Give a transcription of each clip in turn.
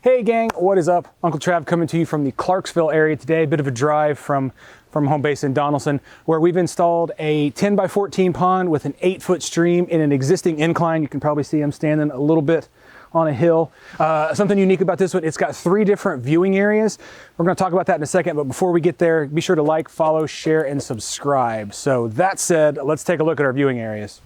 Hey gang, what is up? Uncle Trav coming to you from the Clarksville area today. A bit of a drive from home base in Donelson, where we've installed a 10 by 14 pond with an 8-foot stream in an existing incline. You can probably see I'm standing a little bit on a hill. Something unique about this one, it's got 3 different viewing areas. We're gonna talk about that in a second, but before we get there, be sure to like, follow, share, and subscribe. So that said, let's take a look at our viewing areas.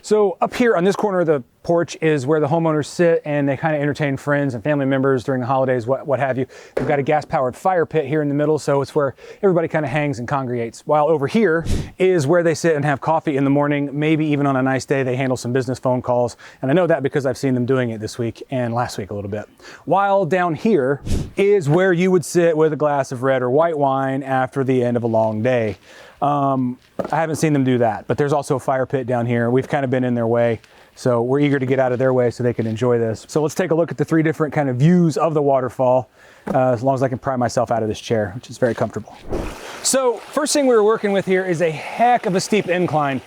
So up here on this corner of the porch is where the homeowners sit and they kind of entertain friends and family members during the holidays, what have you. We've got a gas-powered fire pit here in the middle, so it's where everybody kind of hangs and congregates. While over here is where they sit and have coffee in the morning, maybe even on a nice day they handle some business phone calls. And I know that because I've seen them doing it this week and last week a little bit. While down here is where you would sit with a glass of red or white wine after the end of a long day. I haven't seen them do that, but there's also a fire pit down here. We've kind of been in their way, so we're eager to get out of their way so they can enjoy this. So let's take a look at the 3 different kind of views of the waterfall, as long as I can pry myself out of this chair, which is very comfortable. So first thing we were working with here is a heck of a steep incline.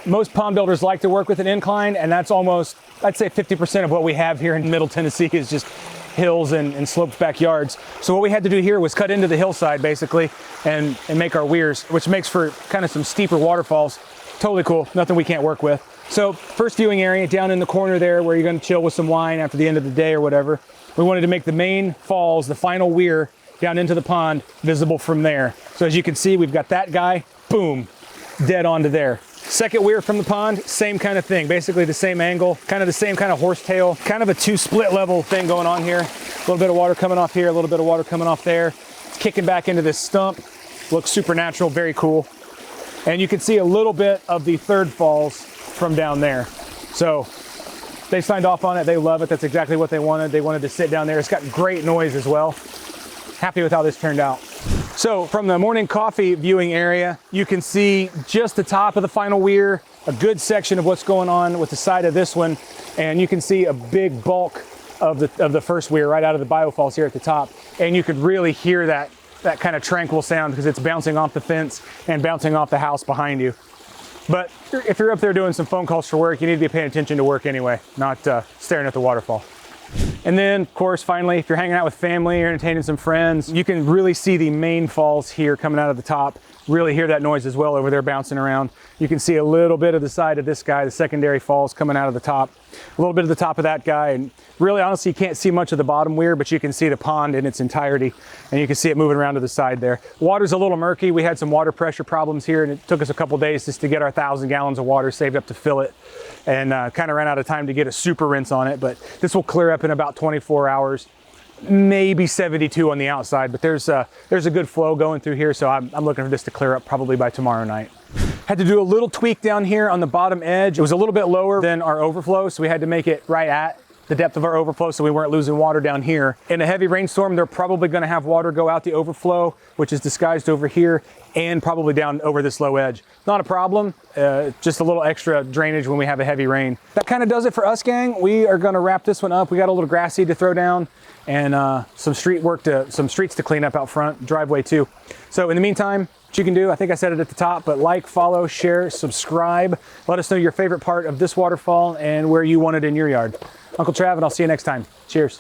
Most pond builders like to work with an incline, and that's almost, I'd say 50% of what we have here in Middle Tennessee is just hills and sloped backyards. So what we had to do here was cut into the hillside basically and make our weirs, which makes for kind of some steeper waterfalls. Totally cool, nothing we can't work with. So first viewing area down in the corner there where you're gonna chill with some wine after the end of the day or whatever. We wanted to make the main falls, the final weir down into the pond, visible from there. So as you can see, we've got that guy, boom, dead onto there. Second weir from the pond, same kind of thing, basically the same angle, kind of the same kind of horsetail, kind of a 2 split level thing going on here. A little bit of water coming off here, a little bit of water coming off there. It's kicking back into this stump. Looks super natural, very cool. And you can see a little bit of the third falls from down there. So they signed off on it, they love it, that's exactly what they wanted. They wanted to sit down there. It's got great noise as well. Happy with how this turned out. So from the morning coffee viewing area, you can see just the top of the final weir, a good section of what's going on with the side of this one, and you can see a big bulk of the first weir right out of the biofalls here at the top. And you could really hear that kind of tranquil sound because it's bouncing off the fence and bouncing off the house behind you. But if you're up there doing some phone calls for work, you need to be paying attention to work anyway, not staring at the waterfall. And then, of course, finally, if you're hanging out with family or entertaining some friends, you can really see the main falls here coming out of the top. Really hear that noise as well over there bouncing around. You can see a little bit of the side of this guy, the secondary falls coming out of the top. A little bit of the top of that guy. And really, honestly, you can't see much of the bottom weir, but you can see the pond in its entirety. And you can see it moving around to the side there. Water's a little murky. We had some water pressure problems here, and it took us a couple days just to get our 1,000 gallons of water saved up to fill it. And kind of ran out of time to get a super rinse on it, but this will clear up in about 24 hours, maybe 72 on the outside, but there's a good flow going through here, so I'm looking for this to clear up probably by tomorrow night. Had to do a little tweak down here on the bottom edge. It was a little bit lower than our overflow, so we had to make it right at the depth of our overflow so we weren't losing water down here. In a heavy rainstorm, they're probably gonna have water go out the overflow, which is disguised over here, and probably down over this low edge. Not a problem, just a little extra drainage when we have a heavy rain. That kind of does it for us, gang. We are gonna wrap this one up. We got a little grass seed to throw down and some streets to clean up out front, driveway too. So in the meantime, what you can do, I think I said it at the top, but like, follow, share, subscribe. Let us know your favorite part of this waterfall and where you want it in your yard. Uncle Trav, and I'll see you next time. Cheers.